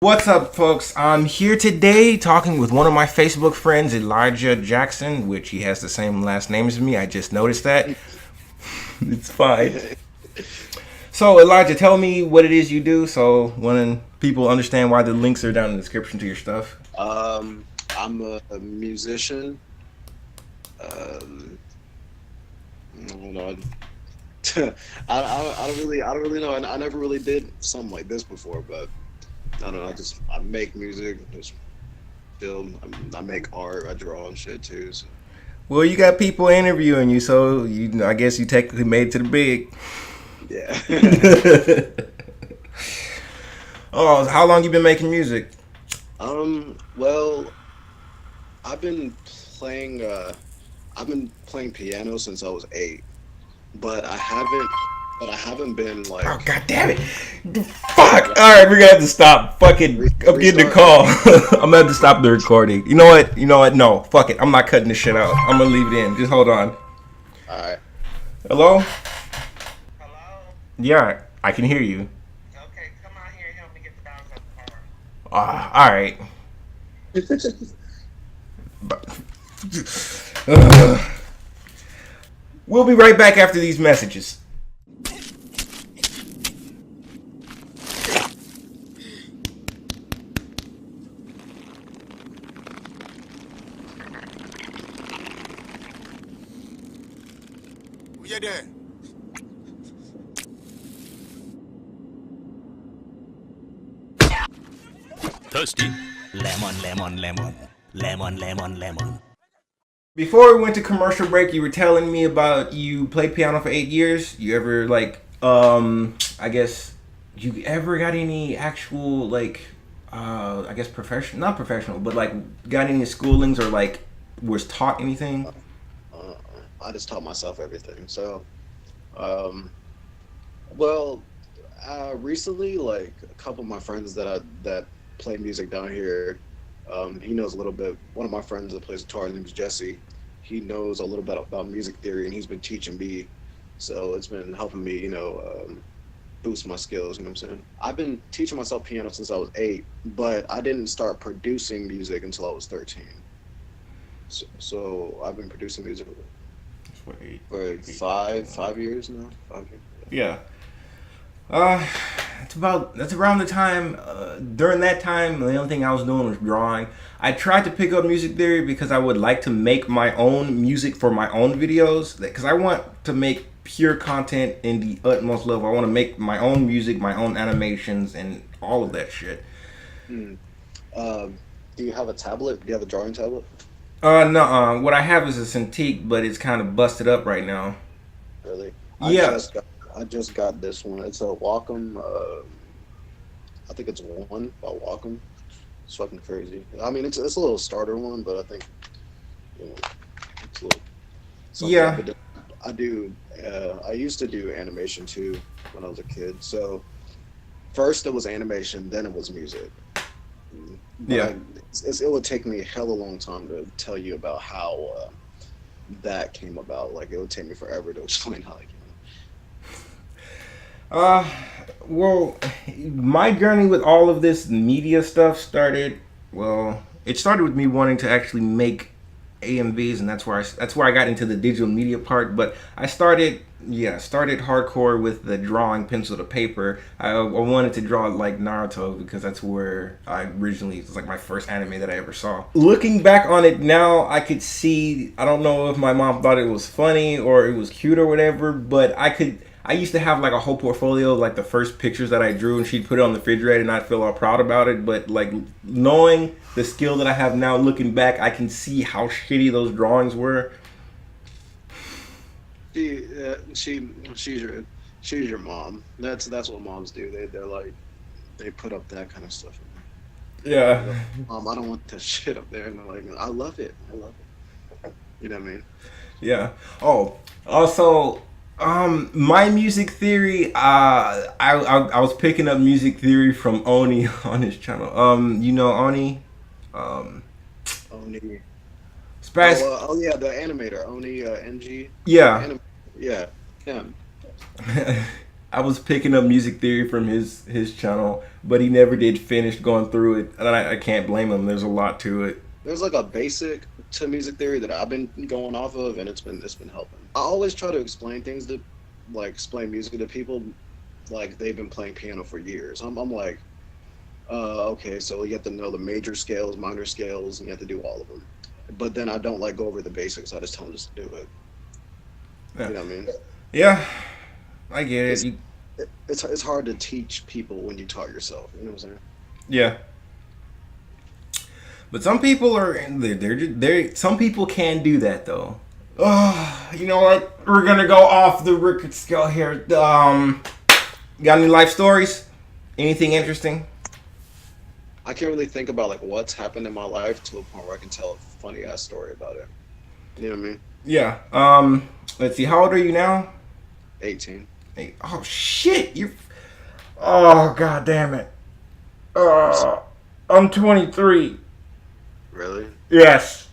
What's up, folks? I'm here today talking with one of my Facebook friends, Elijah Jackson, which he has the same last name as me. I just noticed that. It's fine. So, Elijah, tell me what it is you do so when people understand why the links are down in the description to your stuff. I'm a musician. Um, Hold on. I don't really know. I never really did something like this before, but I don't know. I make music, just film. I make art. I draw and shit too. So. Well, you got people interviewing you, so I guess you technically made it to the big. Yeah. Oh, how long you been making music? Well, I've been playing. I've been playing piano since I was 8, but I haven't. But I haven't been Oh, like god damn it. Fuck. Alright, we're gonna have to stop. Fucking, I'm getting the restart. call. I'm gonna have to stop the recording. You know what? No. Fuck it. I'm not cutting this shit out. I'm gonna leave it in. Just hold on. All right. Hello? Hello? Yeah, I can hear you. Okay, come out here and help me get the dogs out the car. Alright. We'll be right back after these messages. You there? Thirsty. Lemon. Before we went to commercial break, you were telling me about you played piano for 8 years. You ever I guess you ever got any actual I guess professional, not professional, but like got any schoolings or like was taught anything? Uh, I just taught myself everything. So, um, well, recently, like a couple of my friends that play music down here, he knows a little bit. One of my friends that plays guitar, his name is Jesse. He knows a little bit about music theory, and he's been teaching me. So it's been helping me, boost my skills. You know what I'm saying? I've been teaching myself piano since I was 8, but I didn't start producing music until I was 13. So I've been producing music Wait, for wait, 5 years now. 5 years. yeah. Uh, that's around the time. During that time, the only thing I was doing was drawing. I tried to pick up music theory because I would like to make my own music for my own videos. Because I want to make pure content in the utmost level. I want to make my own music, my own animations, and all of that shit. Hmm. Um, do you have a tablet? Do you have a drawing tablet? No. What I have is a Cintiq, but it's kind of busted up right now. Really? I Yeah. just got I just got this one. It's a Wacom. I think it's one by Wacom. It's fucking crazy. I mean, it's a little starter one, but I think you know it's a little something I've Yeah. been doing. I do. I used to do animation too when I was a kid. So first it was animation, then it was music. But Yeah. it would take me a hella long time to tell you about how that came about. Like it would take me forever to explain how it came. Uh, well, my journey with all of this media stuff started. Well, it started with me wanting to actually make AMVs, and that's where I got into the digital media part. But I started hardcore with the drawing pencil to paper. I wanted to draw like Naruto because that's where I originally, it was like my first anime that I ever saw. Looking back on it now, I could see. I don't know if my mom thought it was funny or it was cute or whatever, but I used to have like a whole portfolio of like the first pictures that I drew, and she'd put it on the refrigerator, and I'd feel all proud about it. But like knowing the skill that I have now, looking back, I can see how shitty those drawings were. She's your mom. That's what moms do. They're like they put up that kind of stuff. Yeah, They're like, Mom, I don't want that shit up there. And they're like, I love it. I love it. You know what I mean? yeah. Oh, also, my music theory. I was picking up music theory from Oni on his channel. You know Oni, um, Oni. Spaz. Oh yeah, the animator Oni NG. Yeah. Anim- yeah, him. I was picking up music theory from his channel, but he never did finish going through it, and I can't blame him. There's a lot to it. There's like a basic to music theory that I've been going off of, and it's been helping. I always try to explain things to, like, explain music to people, like they've been playing piano for years. I'm like, okay, so you have to know the major scales, minor scales, and you have to do all of them. But then I don't like go over the basics. I just tell them just to do it. Yeah. You know what I mean? Yeah, I get it. It's hard to teach people when you taught yourself. You know what I'm saying? Yeah. But some people are some people can do that though. Oh, you know what? We're gonna go off the Rickert scale here. Got any life stories? Anything interesting? I can't really think about like what's happened in my life to a point where I can tell a funny ass story about it. You know what I mean? Yeah. Let's see. How old are you now? 18. Hey, oh shit! You. Oh god damn it. I'm 23. Really? Yes.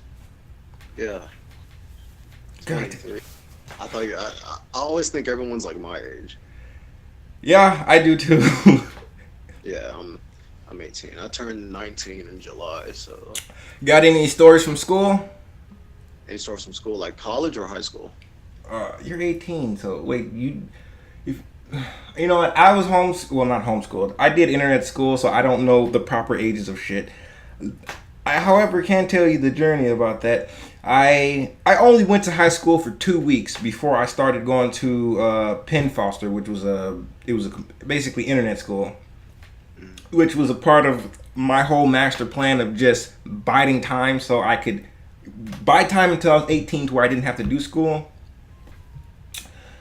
Yeah. God. 23. I thought I always think everyone's like my age. Yeah, I do too. Yeah, I'm 18. I turned 19 in July, so. Got any stories from school? Any stories from school, like college or high school? You're 18, so wait, you know what? I was not homeschooled. I did internet school, so I don't know the proper ages of shit. I, however, can tell you the journey about that. I only went to high school for 2 weeks before I started going to Penn Foster, which was basically internet school, which was a part of my whole master plan of just biding time so I could buy time until I was 18 to where I didn't have to do school.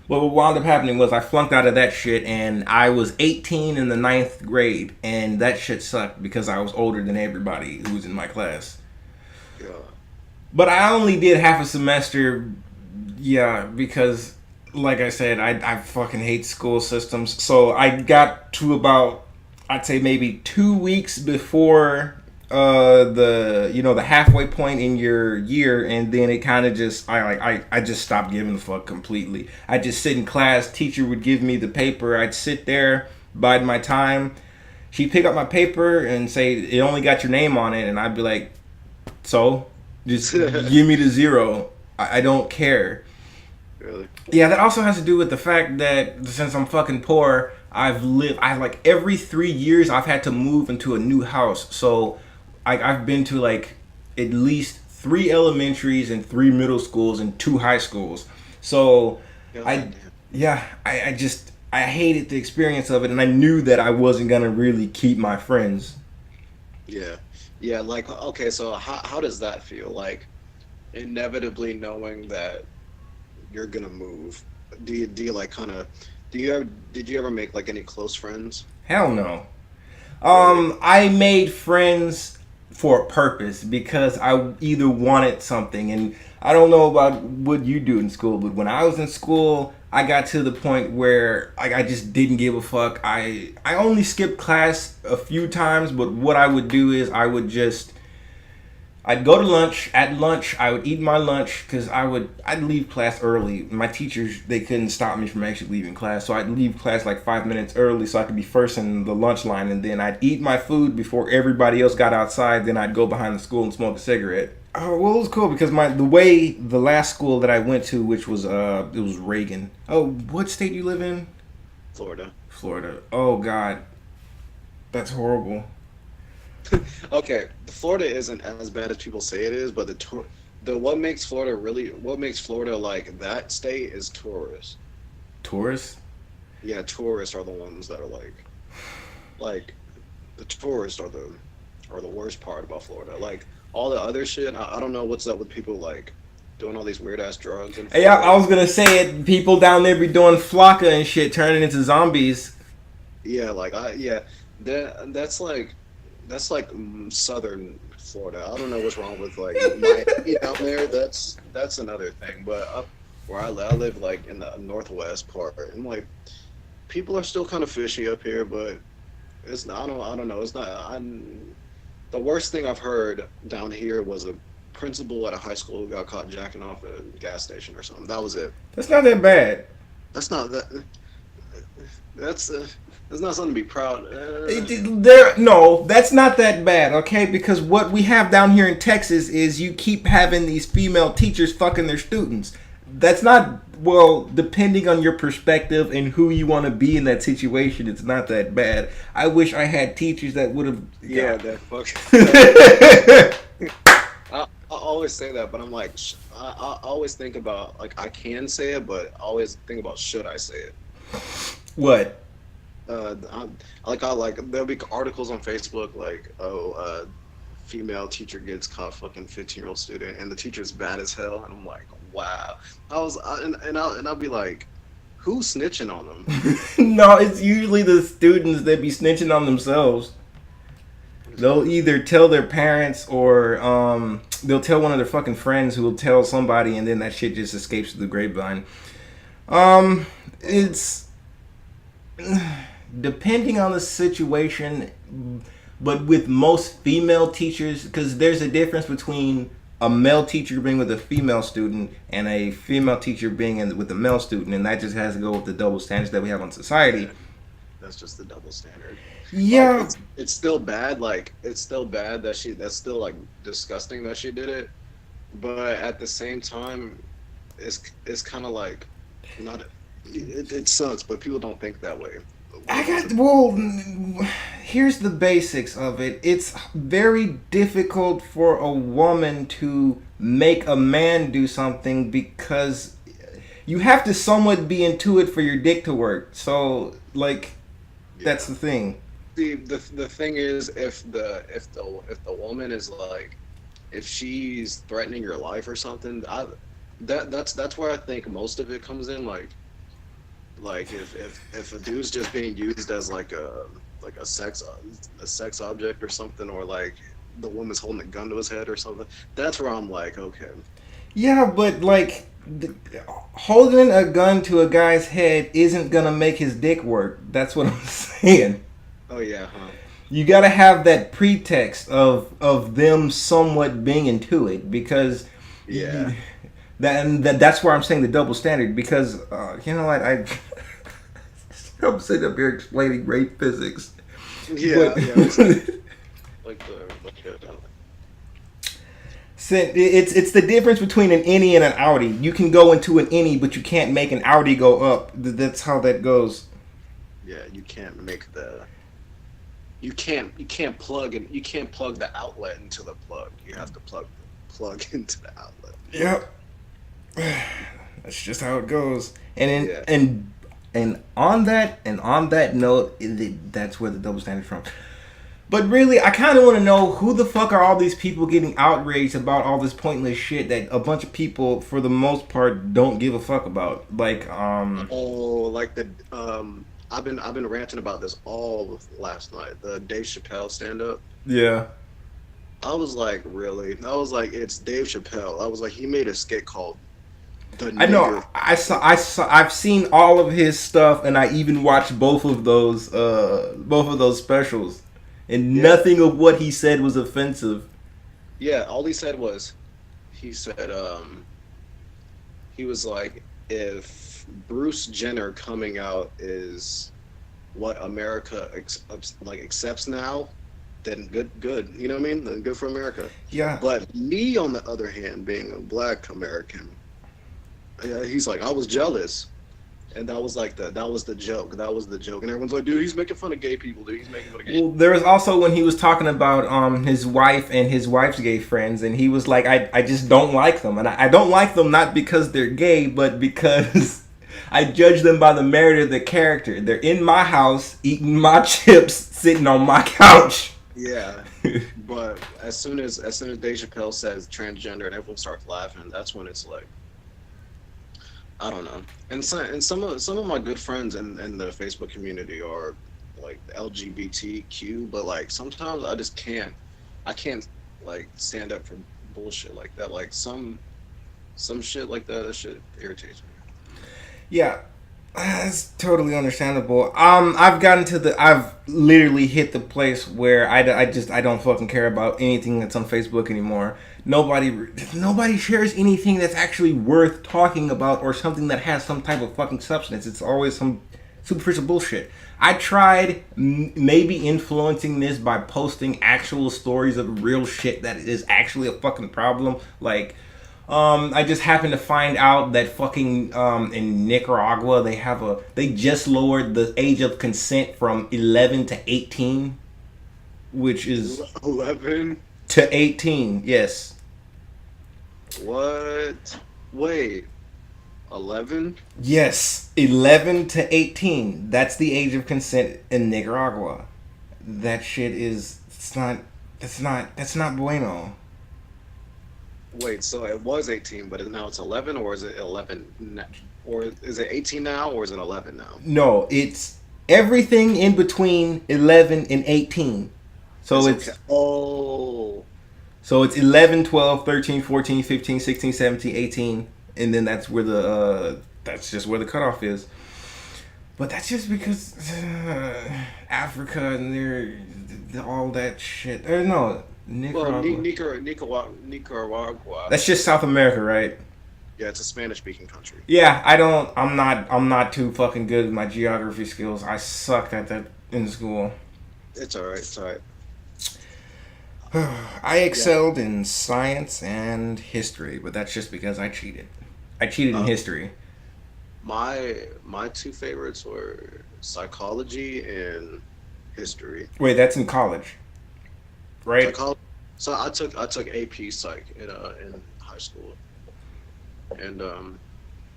But what wound up happening was I flunked out of that shit, and I was 18 in the 9th grade, and that shit sucked because I was older than everybody who was in my class. Yeah. But I only did half a semester, yeah, because, like I said, I fucking hate school systems. So I got to about, I'd say maybe 2 weeks before the halfway point in your year, and then it kind of just I just stopped giving a fuck completely. I'd just sit in class, teacher would give me the paper, I'd sit there, bide my time. She'd pick up my paper and say it only got your name on it, and I'd be like, so just give me the 0. I don't care. Really? Yeah, that also has to do with the fact that since I'm fucking poor, I like every 3 years I've had to move into a new house. So I've been to like at least 3 elementaries and 3 middle schools and 2 high schools. So I hated the experience of it, and I knew that I wasn't gonna really keep my friends. Yeah, like, okay, so how does that feel? Like, inevitably knowing that you're gonna move. Do you like kind of, did you ever make like any close friends? Hell no. I made friends for a purpose because I either wanted something, and I don't know about what you do in school, but when I was in school, I got to the point where I just didn't give a fuck. I only skipped class a few times, but what I would do is I'd go to lunch. At lunch, I would eat my lunch because I'd leave class early. My teachers, they couldn't stop me from actually leaving class, so I'd leave class like 5 minutes early so I could be first in the lunch line, and then I'd eat my food before everybody else got outside. Then I'd go behind the school and smoke a cigarette. Oh, well, it was cool because the last school that I went to, which was it was Reagan. Oh, what state you live in? Florida. Oh God, that's horrible. Okay, Florida isn't as bad as people say it is, but what makes Florida like that state is tourists. Tourists? Yeah, tourists are the ones that are like the tourists are the worst part about Florida. Like all the other shit, I don't know what's up with people like doing all these weird ass drugs. And yeah, I was gonna say it. People down there be doing flocka and shit, turning into zombies. Yeah, like that's like southern Florida. I don't know what's wrong with like Miami down there. That's another thing. But up where I live like in the northwest part, and like people are still kind of fishy up here. But it's not. I don't know. It's not. The worst thing I've heard down here was a principal at a high school who got caught jacking off at a gas station or something. That was it. That's not that bad. That's not that. That's not something to be proud. No, that's not that bad, okay? Because what we have down here in Texas is you keep having these female teachers fucking their students. That's not, well, depending on your perspective and who you want to be in that situation, it's not that bad. I wish I had teachers that would have. Yeah, that fuck. I always say that, but I'm like, I always think about, like, I can say it, but I always think about, should I say it? What? There'll be articles on Facebook like, female teacher gets caught fucking 15-year-old student, and the teacher's bad as hell, and I'm like, wow. I'll be like, who's snitching on them? No, it's usually the students that be snitching on themselves. They'll either tell their parents or they'll tell one of their fucking friends who will tell somebody, and then that shit just escapes to the grapevine. It's depending on the situation, but with most female teachers, because there's a difference between a male teacher being with a female student and a female teacher being with a male student, and that just has to go with the double standards that we have on society. That's just the double standard. Yeah, Like, it's still bad. Like, it's still bad that that's still like disgusting that she did it. But at the same time, it's kind of like not. It sucks, but people don't think that way. here's the basics of it. It's very difficult for a woman to make a man do something because you have to somewhat be into it for your dick to work. So, like, that's the thing. See, the thing is, if the woman is like, if she's threatening your life or something, that's where I think most of it comes in. Like if a dude's just being used as like a sex object or something, or like the woman's holding a gun to his head or something, that's where I'm like, okay. Yeah, but like holding a gun to a guy's head isn't gonna make his dick work. That's what I'm saying. Oh yeah, huh? You gotta have that pretext of them somewhat being into it, because Yeah. that's where I'm saying the double standard, because you know what, I'm sitting up here explaining rate physics. Yeah, But- yeah. It's the difference between an innie and an outie. You can go into an innie, but you can't make an outie go up. That's how that goes. Yeah, you can't make the. You can't plug in. You can't plug the outlet into the plug. You have to plug into the outlet. Yep. That's just how it goes. And Yeah. and on that note, that's where the double standard from. But really, I kind of want to know who the fuck are all these people getting outraged about all this pointless shit that a bunch of people, for the most part, don't give a fuck about. Like, I've been ranting about this all last night. The Dave Chappelle stand up. yeah. I was like, really? I was like, it's Dave Chappelle. I was like, he made a skit called The I know. Nigger. I've seen all of his stuff, and I even watched both of those specials, and Yeah. nothing of what he said was offensive. Yeah, all he said was, he was like, if Bruce Jenner coming out is what America accepts now, then good. You know what I mean? Then good for America. Yeah. But me, on the other hand, being a black American, he's like, I was jealous. And that was the joke. That was the joke. And everyone's like, dude, he's making fun of gay people, dude. He's making fun of gay people. Well, there was also when he was talking about his wife and his wife's gay friends, and he was like, I just don't like them, and I don't like them not because they're gay, but because I judge them by the merit of the character. They're in my house eating my chips, sitting on my couch. Yeah. But as soon as Dave Chappelle says transgender and everyone starts laughing, that's when it's like, I don't know. And some of my good friends in the Facebook community are like LGBTQ, but like sometimes I can't like stand up for bullshit like that. Like some shit like that shit irritates me. Yeah, that's totally understandable. I've literally hit the place where I don't fucking care about anything that's on Facebook anymore. Nobody shares anything that's actually worth talking about or something that has some type of fucking substance. It's always some superficial bullshit. I tried maybe influencing this by posting actual stories of real shit that is actually a fucking problem. Like, I just happened to find out that fucking in Nicaragua they just lowered the age of consent from 11 to 18, which is 11. to 18. Yes. What? Wait. 11? Yes, 11 to 18. That's the age of consent in Nicaragua. That shit is that's not bueno. Wait, so it was 18, but now it's 11, or is it 11? Or is it 18 now, or is it 11 now? No, it's everything in between 11 and 18. So it's okay. Oh. so it's 11, 12, 13, 14, 15, 16, 17, 18, and then that's just where the cutoff is. But that's just because Africa and they're all that shit. No, Nicaragua. Well, Nicaragua. That's just South America, right? Yeah, it's a Spanish-speaking country. Yeah, I'm not too fucking good with my geography skills. I sucked at that in school. It's alright, it's alright. I excelled in science and history, but that's just because I cheated. I cheated in history. My two favorites were psychology and history. Wait, that's in college, right? So I took AP Psych in high school, and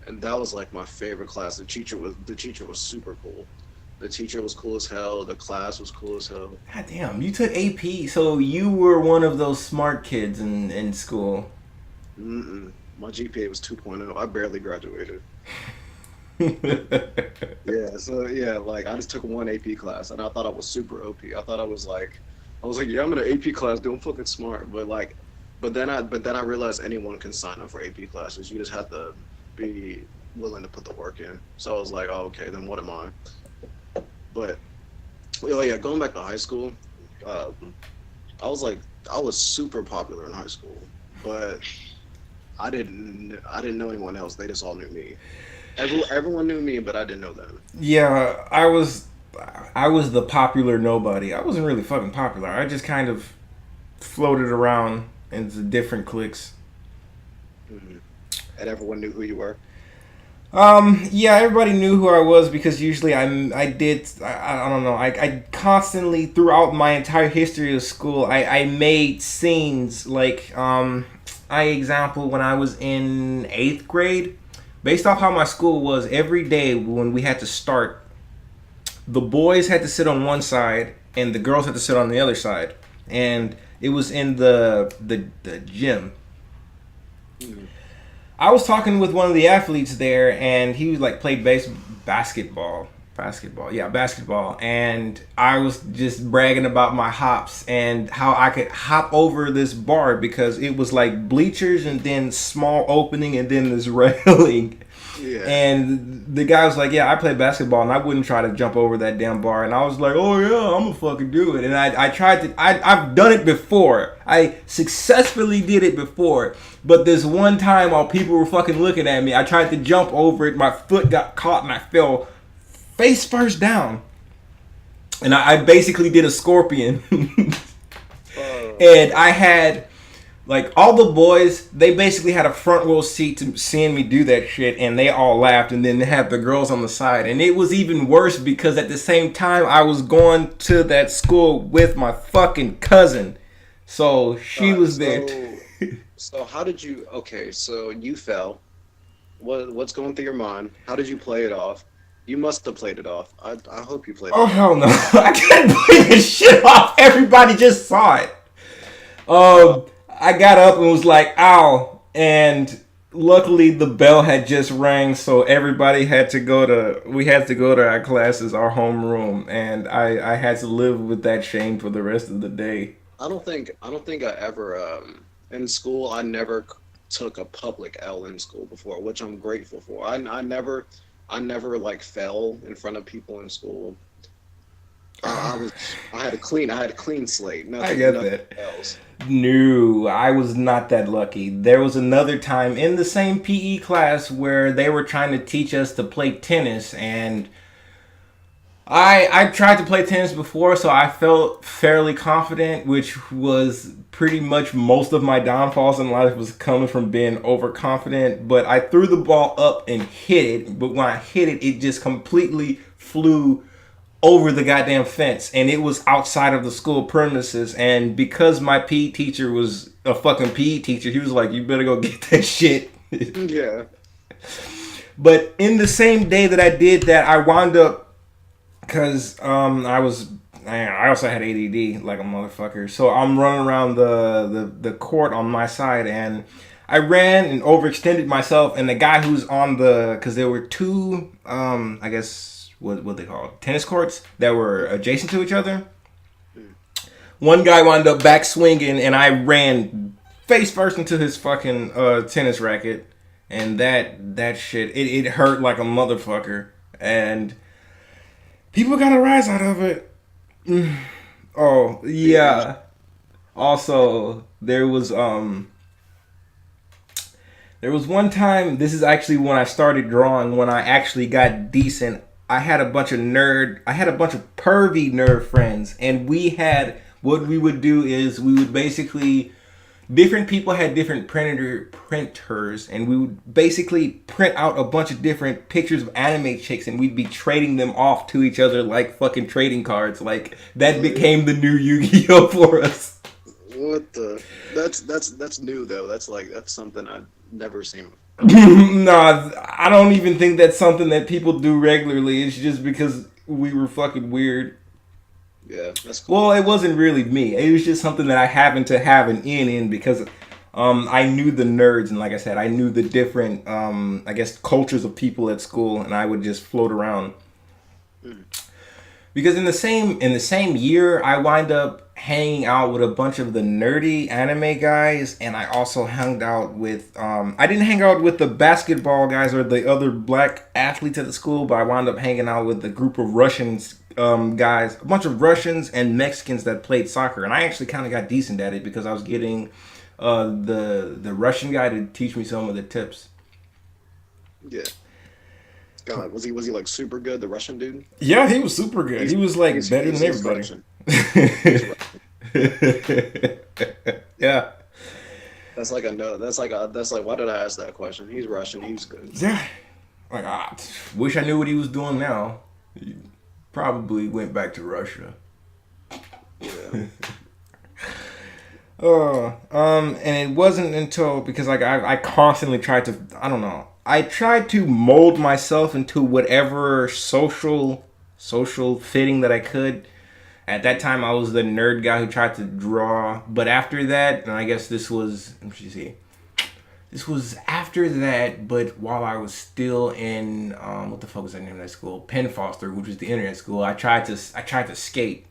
that was like my favorite class. The teacher was super cool. The teacher was cool as hell. The class was cool as hell. God damn, you took AP, so you were one of those smart kids in school. Mm-mm. My GPA was 2.0. I barely graduated. Yeah, so yeah, like I just took one AP class and I thought I was super OP. I thought I was like, yeah, I'm in an AP class doing fucking smart. But then I realized anyone can sign up for AP classes. You just have to be willing to put the work in. So I was like, oh, okay, then what am I? But oh yeah, going back to high school, I was super popular in high school, but I didn't know anyone else. They just all knew me. Everyone knew me, but I didn't know them. Yeah, I was the popular nobody. I wasn't really fucking popular. I just kind of floated around into different cliques. Mm-hmm. And everyone knew who you were. Yeah, everybody knew who I was because usually I don't know, I constantly, throughout my entire history of school, I made scenes, like, example, when I was in 8th grade, based off how my school was, every day when we had to start, the boys had to sit on one side and the girls had to sit on the other side, and it was in the gym. Mm-hmm. I was talking with one of the athletes there, and he was like played basketball, and I was just bragging about my hops and how I could hop over this bar because it was like bleachers and then small opening and then this railing. Yeah. And the guy was like, yeah, I play basketball and I wouldn't try to jump over that damn bar. And I was like, oh yeah, I'm gonna fucking do it. And I've done it before. I successfully did it before. But this one time while people were fucking looking at me, I tried to jump over it. My foot got caught and I fell face first down. And I basically did a scorpion. And I had, like, all the boys, they basically had a front row seat to seeing me do that shit, and they all laughed, and then they had the girls on the side. And it was even worse because at the same time, I was going to that school with my fucking cousin. So she was there. So how did you, okay, so you fell. What's going through your mind? How did you play it off? You must have played it off. I hope you played it off. Oh, hell no. I couldn't play this shit off. Everybody just saw it. I got up and was like, ow. And luckily the bell had just rang, so everybody had to go to our classes, our homeroom. And I had to live with that shame for the rest of the day. I don't think I ever, in school, I never took a public L in school before, which I'm grateful for. I never like fell in front of people in school. I had a clean slate. I get that. Else. No, I was not that lucky. There was another time in the same PE class where they were trying to teach us to play tennis, and I tried to play tennis before, so I felt fairly confident, which was pretty much most of my downfalls in life was coming from being overconfident. But I threw the ball up and hit it, but when I hit it, it just completely flew over the goddamn fence, and it was outside of the school premises. And because my PE teacher was a fucking PE teacher, he was like, "You better go get that shit." Yeah. But in the same day that I did that, I wound up because I also had ADD like a motherfucker. So I'm running around the court on my side, and I ran and overextended myself. And the guy who's on because there were two I guess what they call tennis courts that were adjacent to each other. One guy wound up back swinging, and I ran face first into his fucking tennis racket, and that shit it hurt like a motherfucker, and people got a rise out of it. Oh yeah. Also, there was one time. This is actually when I started drawing. When I actually got decent. I had a bunch of pervy nerd friends, and what we would do is we would basically different people had different printers, and we would basically print out a bunch of different pictures of anime chicks, and we'd be trading them off to each other like fucking trading cards. Like that became the new Yu-Gi-Oh for us. What the? That's new though. That's something I've never seen. Nah, I don't even think that's something that people do regularly. It's just because we were fucking weird. Yeah, that's cool. Well, it wasn't really me. It was just something that I happened to have an in because I knew the nerds, and like I said, I knew the different I guess cultures of people at school, and I would just float around. Because in the same year, I wind up hanging out with a bunch of the nerdy anime guys, and I also hung out with I didn't hang out with the basketball guys or the other black athletes at the school, but I wound up hanging out with a group of Russians guys, a bunch of Russians and Mexicans that played soccer, and I actually kind of got decent at it because I was getting the Russian guy to teach me some of the tips. Yeah. God, was he like super good, the Russian dude? Yeah, he was super good. He was like better than everybody. Russian. Yeah. That's like why did I ask that question? He's Russian, he's good. Yeah. Like, I wish I knew what he was doing now. He probably went back to Russia. Yeah. And it wasn't until because like I constantly tried to I tried to mold myself into whatever social fitting that I could. At that time, I was the nerd guy who tried to draw. But after that, and I guess this was after that, but while I was still in what the fuck was that name of that school? Penn Foster, which was the internet school. I tried to skate.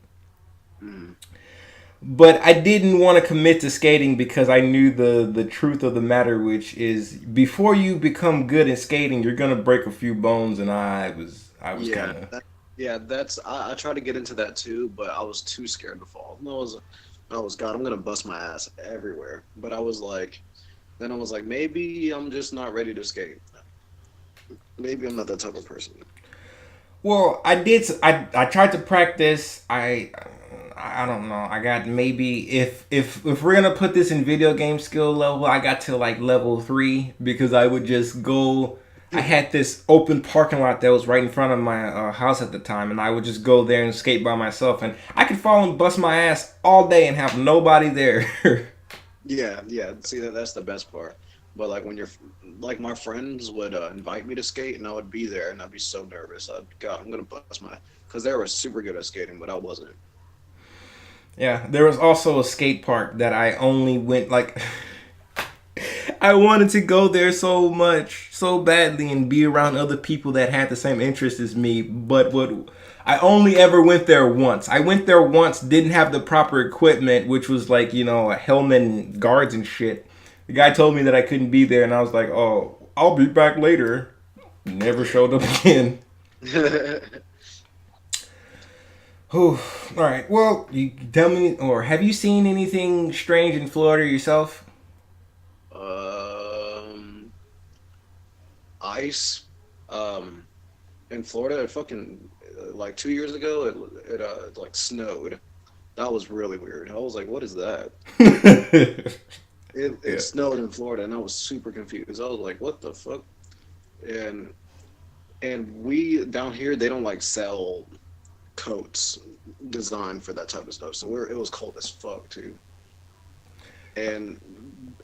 But I didn't want to commit to skating because I knew the truth of the matter, which is before you become good at skating, you're gonna break a few bones, and I was kind of. I tried to get into that too, but I was too scared to fall. I was God, I'm gonna bust my ass everywhere. But I was like, maybe I'm just not ready to skate. Maybe I'm not that type of person. Well, I tried to practice. I don't know. I got maybe if we're gonna put this in video game skill level, I got to like level 3 because I would just go. I had this open parking lot that was right in front of my house at the time, and I would just go there and skate by myself, and I could fall and bust my ass all day and have nobody there. Yeah. See, that's the best part. But like when you're like my friends would invite me to skate, and I would be there, and I'd be so nervous. I'm gonna bust because they were super good at skating, but I wasn't. Yeah, there was also a skate park that I only went like. I wanted to go there so badly, and be around other people that had the same interest as me. But I only ever went there once. I went there once, didn't have the proper equipment, which was like a helmet and guards and shit. The guy told me that I couldn't be there, and I was like, "Oh, I'll be back later." Never showed up again. All right. Well, you tell me, or have you seen anything strange in Florida yourself? Ice. In Florida, like 2 years ago, it like snowed. That was really weird. I was like, what is that? It Yeah. snowed in Florida, and I was super confused. I was like, what the fuck? And we down here, they don't like sell coats designed for that type of stuff. So it was cold as fuck too. And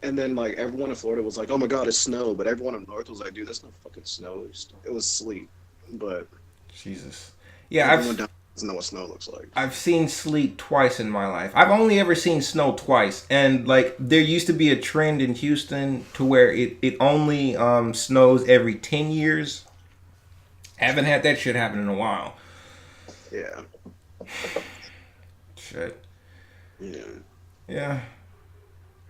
then like everyone in Florida was like, "Oh my God, it's snow," but everyone up north was like, "Dude, that's not fucking snow. It was sleet." But Jesus. Yeah, everyone down doesn't know what snow looks like. I've seen sleet twice in my life. I've only ever seen snow twice, and like there used to be a trend in Houston to where it only snows every 10 years. Haven't had that shit happen in a while. Yeah, Shit. yeah. Yeah.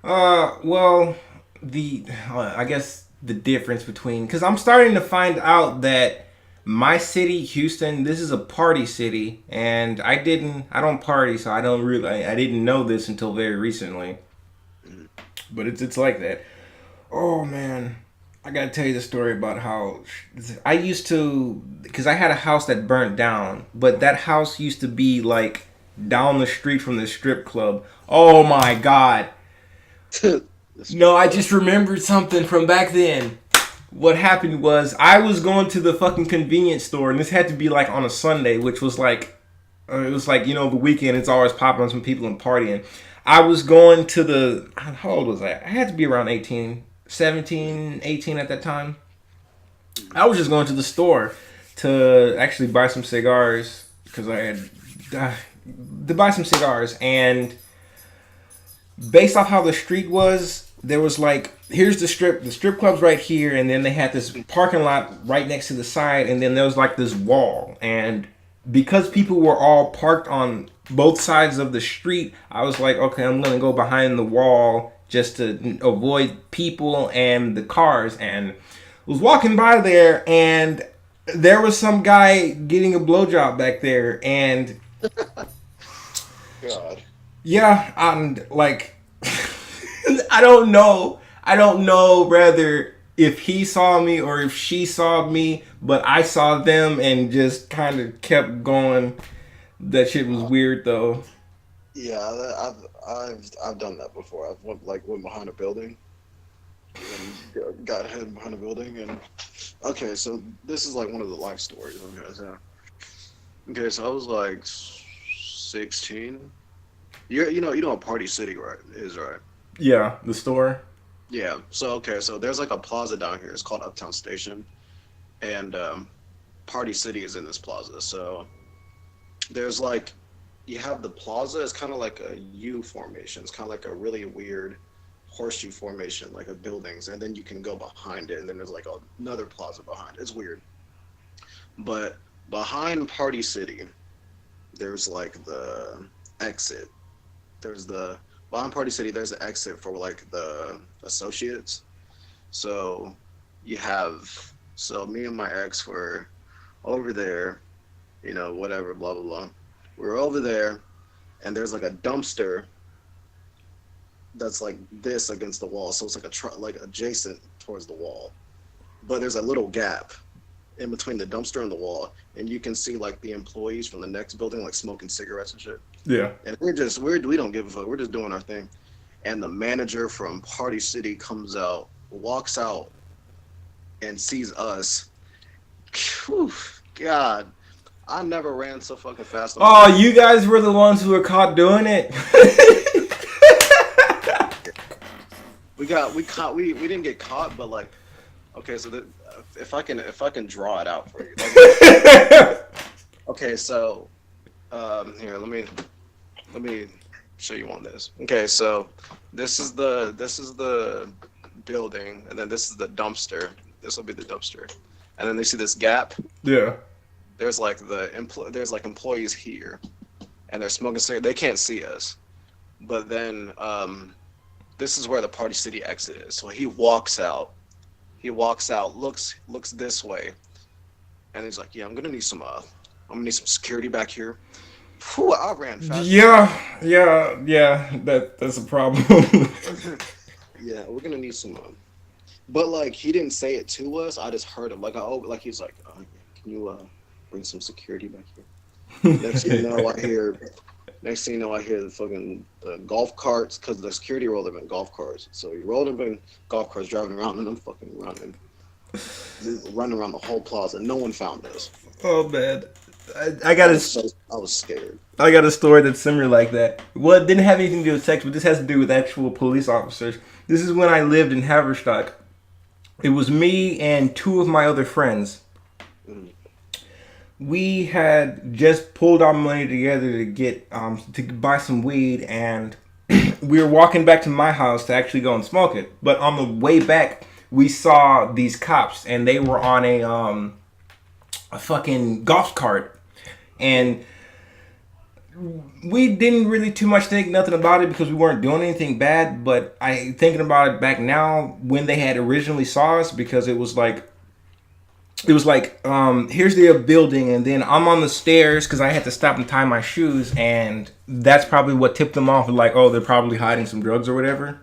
Well, I guess the difference between, because I'm starting to find out that my city, Houston, this is a party city, and I don't party, so I didn't know this until very recently. But it's like that. Oh man, I gotta tell you the story about how I used to, because I had a house that burnt down, but that house used to be like down the street from the strip club. Oh my god. No, I just remembered something from back then. What happened was I was going to the fucking convenience store, and this had to be like on a Sunday, which was like, it was like, the weekend, it's always popping on some people and partying. I was going to how old was I? I had to be around 18, 17, 18 at that time. I was just going to the store to actually buy some cigars, because I had to buy some cigars, and based off how the street was, there was like, here's the strip club's right here, and then they had this parking lot right next to the side, and then there was like this wall, and because people were all parked on both sides of the street, I was like, okay, I'm gonna go behind the wall just to avoid people and the cars, and was walking by there, and there was some guy getting a blowjob back there, and God. yeah, and like, I don't know. Rather, if he saw me or if she saw me, but I saw them and just kind of kept going. That shit was weird though. Yeah, I've done that before. I've went behind a building and got hid behind a building. And okay, so this is like one of the life stories. Okay, so I was like 16. You know what Party City is, right? Yeah, the store. Yeah. So okay, so there's like a plaza down here. It's called Uptown Station, and Party City is in this plaza. So there's like, you have the plaza. It's kind of like a U formation. It's kind of like a really weird horseshoe formation, like of buildings, and then you can go behind it, and then there's like another plaza behind it. It's weird. But behind Party City, there's like the exit. Behind Party City, there's an exit for like the associates. So me and my ex were over there, whatever, blah, blah, blah. We were over there, and there's like a dumpster that's like this against the wall. So it's like like adjacent towards the wall. But there's a little gap in between the dumpster and the wall, and you can see like the employees from the next building like smoking cigarettes and shit. Yeah. And we don't give a fuck. We're just doing our thing. And the manager from Party City comes out, walks out, and sees us. Whew, God, I never ran so fucking fast. Oh, you guys were the ones who were caught doing it. We didn't get caught, but like, okay, so if I can draw it out for you. Okay, so here, let me show you on this. Okay, so this is the building, and then this is the dumpster. This will be the dumpster, and then they see this gap. Yeah. There's like employees here, and they're smoking cigarettes. They can't see us, but then this is where the Party City exit is. So he walks out, looks this way, and he's like, "Yeah, I'm gonna need some security back here." Whew, I ran fast. Yeah. That's a problem. Yeah, we're gonna need some. But like, he didn't say it to us. I just heard him. Like, he's like, "Can bring some security back here. Next thing you know, I hear. Next thing you know, I hear the fucking golf carts because the security rolled them in golf carts. So he rolled them in golf carts, driving around, and I'm fucking running around the whole plaza. No one found us. Oh man, I got I was scared. I got a story that's similar like that. Well, it didn't have anything to do with sex, but this has to do with actual police officers. This is when I lived in Haverstock. It was me and two of my other friends. We had just pulled our money together to get to buy some weed, and we were walking back to my house to actually go and smoke it. But on the way back, we saw these cops, and they were on a fucking golf cart, and we didn't really too much think nothing about it because we weren't doing anything bad. But I thinking about it back now when they had originally saw us, because it was like here's the building, and then I'm on the stairs because I had to stop and tie my shoes, and that's probably what tipped them off, like, oh, they're probably hiding some drugs or whatever.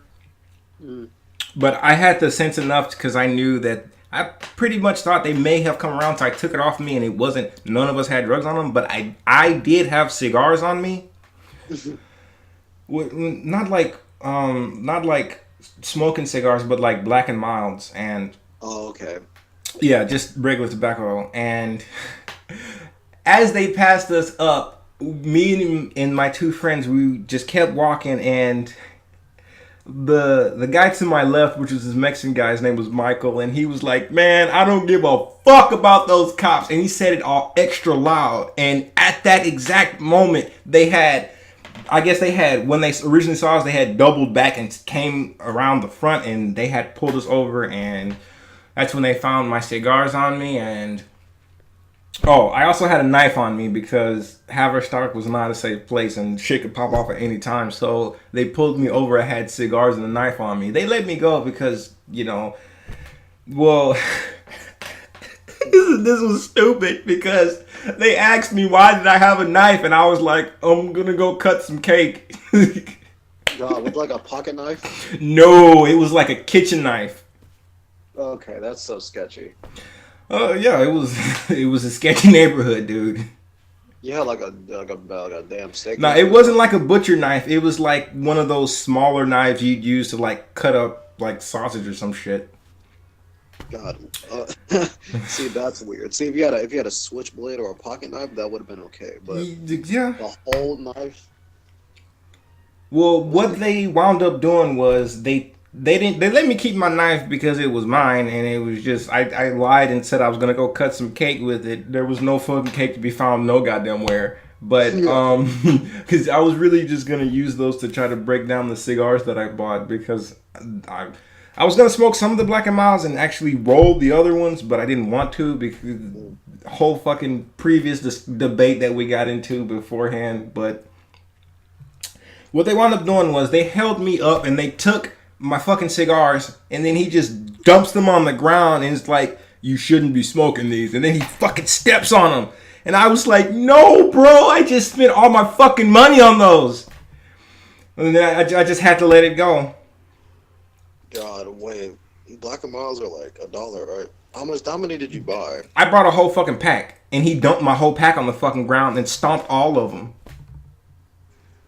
But I had the sense enough because I knew that I pretty much thought they may have come around, so I took it off me, and it wasn't, none of us had drugs on them, but I did have cigars on me. Not like smoking cigars, but like Black and Milds, and Oh, okay. yeah, just regular tobacco. And as they passed us up, me and my two friends, we just kept walking, and the guy to my left, which was this Mexican guy, his name was Michael, and he was like, man, I don't give a fuck about those cops. And he said it all extra loud. And at that exact moment, they had, when they originally saw us, they had doubled back and came around the front, and they had pulled us over, and that's when they found my cigars on me. And oh, I also had a knife on me because Haverstock was not a safe place and shit could pop off at any time. So they pulled me over. I had cigars and a knife on me. They let me go because, well, this was stupid because they asked me why did I have a knife, and I was like, I'm gonna go cut some cake. God, with like a pocket knife? No, it was like a kitchen knife. Okay, that's so sketchy. Yeah, it was a sketchy neighborhood, dude. You had like a damn steak. No, it wasn't like a butcher knife. It was like one of those smaller knives you'd use to like cut up like sausage or some shit. God, see, that's weird. See, if you had a switchblade or a pocket knife, that would have been okay. But yeah, the whole knife. Well, what they wound up doing was they let me keep my knife because it was mine, and it was just I lied and said I was gonna go cut some cake with it. There was no fucking cake to be found no goddamn where. But because I was really just gonna use those to try to break down the cigars that I bought, because I was gonna smoke some of the Black and Milds and actually roll the other ones, but I didn't want to because the whole fucking previous debate that we got into beforehand. But what they wound up doing was they held me up and they took my fucking cigars, and then he just dumps them on the ground and it's like, you shouldn't be smoking these, and then he fucking steps on them, and I was like, no bro, I just spent all my fucking money on those, and then I just had to let it go. God, wait, Black and Milds are like $1, right? How many did you buy? I brought a whole fucking pack, and he dumped my whole pack on the fucking ground and stomped all of them.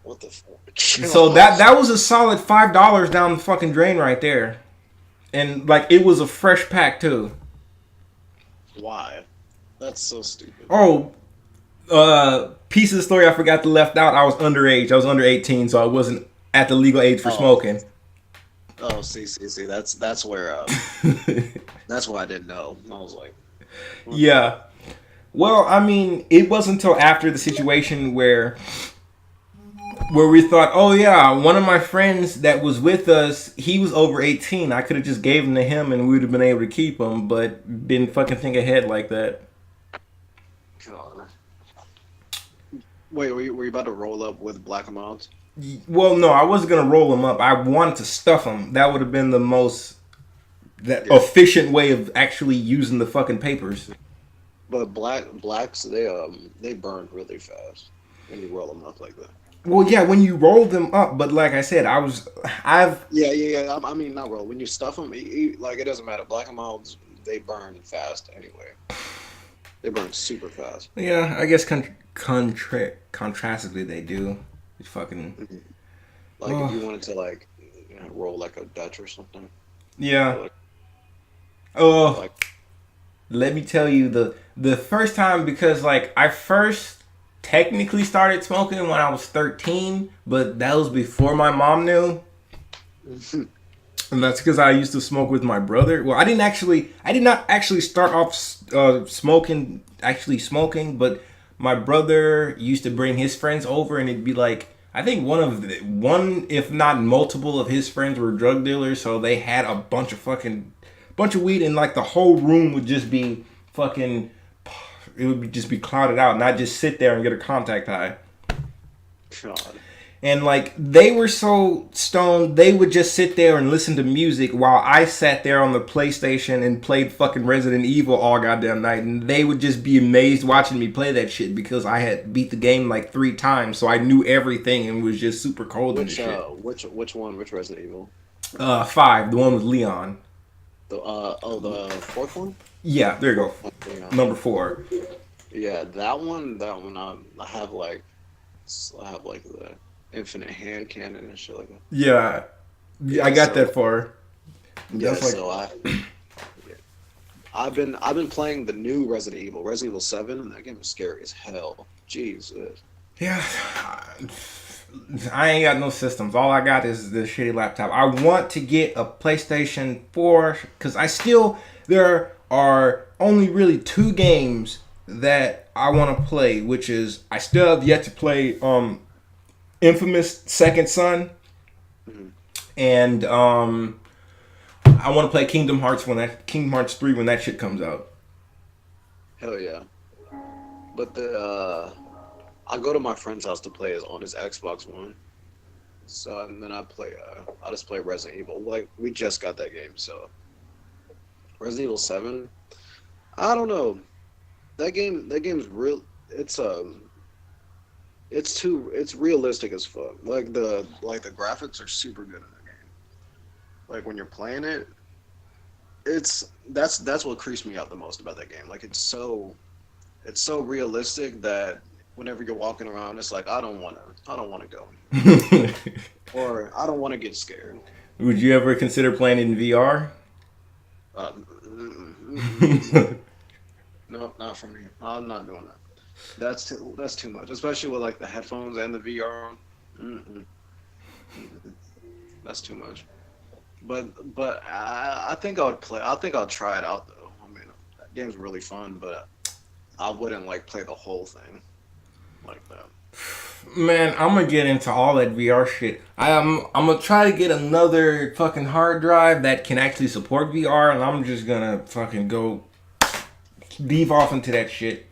What the fuck? So that was a solid $5 down the fucking drain right there. And like, it was a fresh pack too. Why? That's so stupid. Oh, piece of the story I forgot to left out. I was underage. I was under 18, so I wasn't at the legal age for smoking. Oh, see. That's where that's why I didn't know. I was like, what? Yeah. Well, I mean, it wasn't until after the situation where we thought, oh yeah, one of my friends that was with us, he was over 18. I could have just gave him to him and we would have been able to keep him, but didn't fucking think ahead like that. God. Wait, were you about to roll up with Black and Milds? Well, no, I wasn't going to roll them up. I wanted to stuff them. That would have been the most efficient way of actually using the fucking papers. But blacks, they burn really fast when you roll them up like that. Well, yeah, when you roll them up, but like I said, Yeah. I mean, not roll. When you stuff them, like, it doesn't matter. Black and Milds, they burn fast anyway. They burn super fast. Yeah, I guess contrastively they do. It's fucking. Mhm. Like if Oh, you wanted to like roll like a Dutch or something, yeah. or Oh, like let me tell you the first time, because like I first technically started smoking when I was 13, but that was before my mom knew. like And that's because I used to smoke with my brother. Well, I did not actually start off smoking, but my brother used to bring his friends over, and it'd be like, I think one, if not multiple of his friends were drug dealers, so they had a bunch of weed, and like the whole room would just be fucking, it would just be clouded out, and I'd just sit there and get a contact high. God. And like they were so stoned, they would just sit there and listen to music while I sat there on the PlayStation and played fucking Resident Evil all goddamn night. And they would just be amazed watching me play that shit because I had beat the game like 3 times, so I knew everything and was just super cold and Which shit. which one? Which Resident Evil? 5, the one with Leon. The fourth one. Yeah, there you go. Yeah, Number 4. yeah, that one. I have like the infinite hand cannon and shit like that. Yeah, I Yeah, got that so far. yeah, That's like, so I've been playing the new Resident Evil 7, and that game is scary as hell. Jesus. yeah. I ain't got no systems. All I got is this shitty laptop. I want to get a PlayStation 4 because there are only really 2 games that I want to play, which is I still have yet to play Infamous Second Son, Mhm. and I want to play Kingdom Hearts 3 when that shit comes out. Hell yeah. But I go to my friend's house to play on his Xbox One. So and then I just play Resident Evil. Like we just got that game, so Resident Evil 7. I don't know. That game's real. It's realistic as fuck. Like the graphics are super good in that game. Like when you're playing it, that's what creeps me out the most about that game. Like it's so realistic that whenever you're walking around, it's like I don't wanna go, or I don't want to get scared. Would you ever consider playing it in VR? No, not for me. I'm not doing that. That's too much, especially with like the headphones and the VR. Mm-mm. That's too much. But I think I would play. I think I'll try it out though. I mean, that game's really fun, but I wouldn't like play the whole thing like that. Man, I'm gonna get into all that VR shit. I'm gonna try to get another fucking hard drive that can actually support VR, and I'm just gonna fucking go deep off into that shit.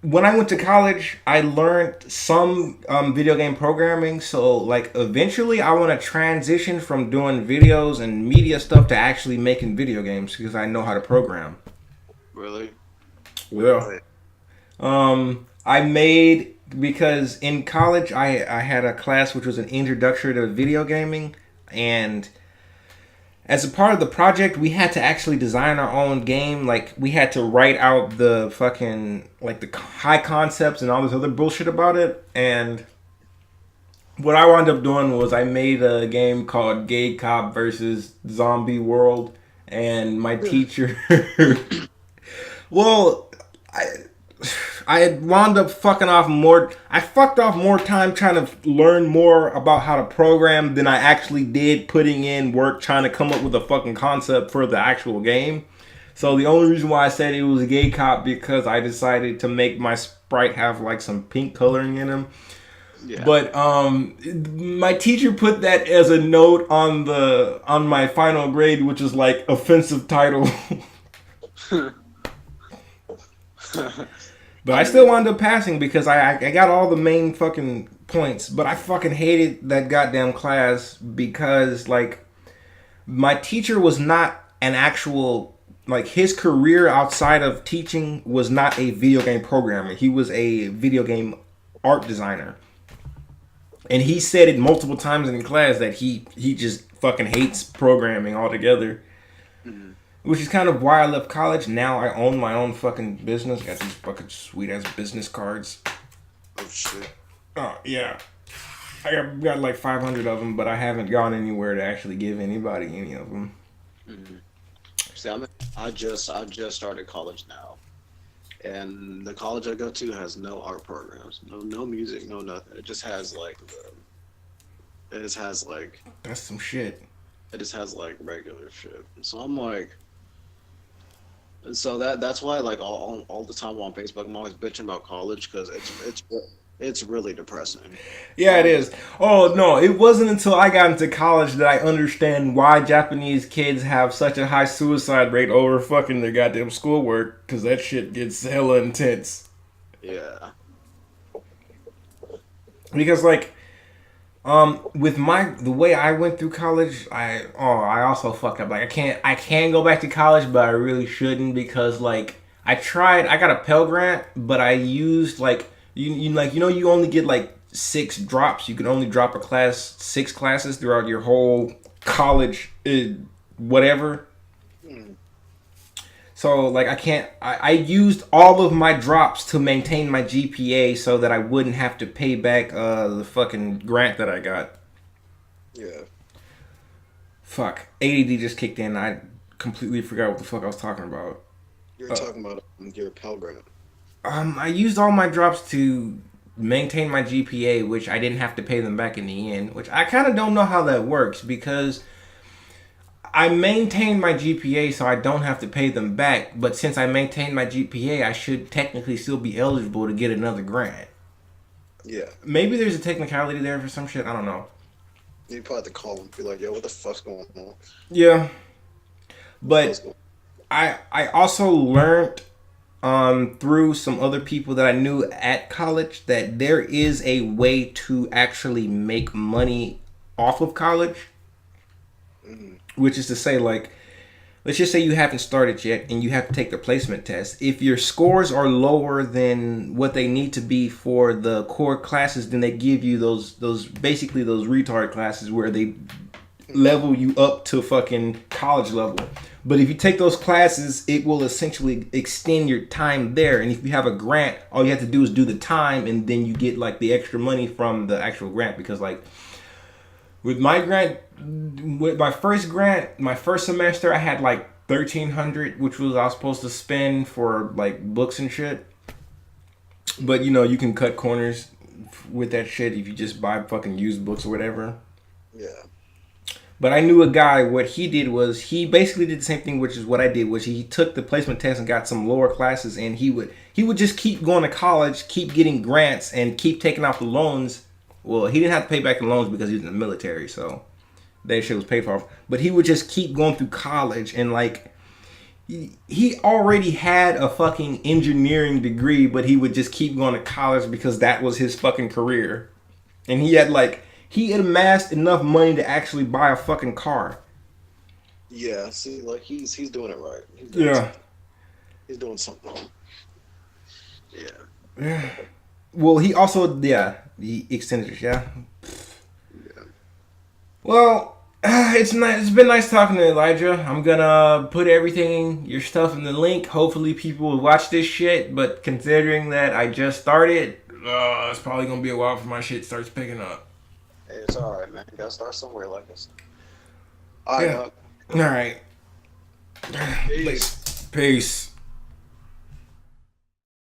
When I went to college, I learned some video game programming. So like eventually, I want to transition from doing videos and media stuff to actually making video games because I know how to program. Really? Well, I made because in college I had a class which was an introduction to video gaming, and as a part of the project we had to actually design our own game. Like we had to write out the fucking like the high concepts and all this other bullshit about it. And what I wound up doing was I made a game called Gay Cop versus Zombie World, and my teacher well, I had wound up fucking off more. I fucked off more time trying to learn more about how to program than I actually did putting in work trying to come up with a fucking concept for the actual game. So the only reason why I said it was a Gay Cop because I decided to make my sprite have like some pink coloring in him. Yeah. But my teacher put that as a note on my final grade, which is like offensive title. But I still wound up passing because I got all the main fucking points. But I fucking hated that goddamn class because, like, my teacher was not an actual, like, his career outside of teaching was not a video game programmer. He was a video game art designer. And he said it multiple times in class that he just fucking hates programming altogether. which is kind of why I left college. Now I own my own fucking business. Got these fucking sweet ass business cards. Oh shit. Oh yeah, I got like 500 of them, but I haven't gone anywhere to actually give anybody any of them. See, I just started college now, and the college I go to has no art programs, no music, no nothing. It just has like That's some shit. it just has like regular shit. So I'm like, and so that's why like all the time on Facebook I'm always bitching about college because it's really depressing. Yeah, it is. Oh no, it wasn't until I got into college that I understand why Japanese kids have such a high suicide rate over fucking their goddamn schoolwork, because that shit gets hella intense. Yeah. Because like, with the way I went through college, I also fucked up. Like I can go back to college, but I really shouldn't because like I got a Pell Grant, but I used like. You only get like 6 drops. You can only drop a class 6 classes throughout your whole college, whatever. So like I used all of my drops to maintain my GPA so that I wouldn't have to pay back the fucking grant that I got. Yeah. Fuck. ADD just kicked in. I completely forgot what the fuck I was talking about. You're talking about your Pell Grant. I used all my drops to maintain my GPA, which I didn't have to pay them back in the end, which I kind of don't know how that works because I maintained my GPA so I don't have to pay them back, but since I maintained my GPA, I should technically still be eligible to get another grant. Yeah. Maybe there's a technicality there for some shit, I don't know. You probably have to call them and be like, yo, what the fuck's going on? Yeah. But I also learned through some other people that I knew at college that there is a way to actually make money off of college, which is to say, like, let's just say you haven't started yet and you have to take the placement test. If your scores are lower than what they need to be for the core classes, then they give you those basically those retard classes where they level you up to fucking college level. But if you take those classes, it will essentially extend your time there. And if you have a grant, all you have to do is do the time, and then you get like the extra money from the actual grant. Because like with my grant, with my first grant, my first semester, I had like $1,300, which was I was supposed to spend for like books and shit. But you know, you can cut corners with that shit if you just buy fucking used books or whatever. Yeah. But I knew a guy, what he did was, he basically did the same thing, which is what I did, which he took the placement test and got some lower classes, and he would just keep going to college, keep getting grants, and keep taking out the loans. Well, he didn't have to pay back the loans because he was in the military, so that shit was paid for. But he would just keep going through college, and like, he already had a fucking engineering degree, but he would just keep going to college because that was his fucking career. And he had like, he had amassed enough money to actually buy a fucking car. Yeah, see, like he's doing it right. He's doing something. Yeah. Well, he also, he extended it, yeah. Well, it's nice. It's been nice talking to Elijah. I'm gonna put everything, your stuff in the link. Hopefully people will watch this shit, but considering that I just started, it's probably gonna be a while before my shit starts picking up. Hey, it's alright, man. You gotta start somewhere like this. Alright, All right. Peace. Peace.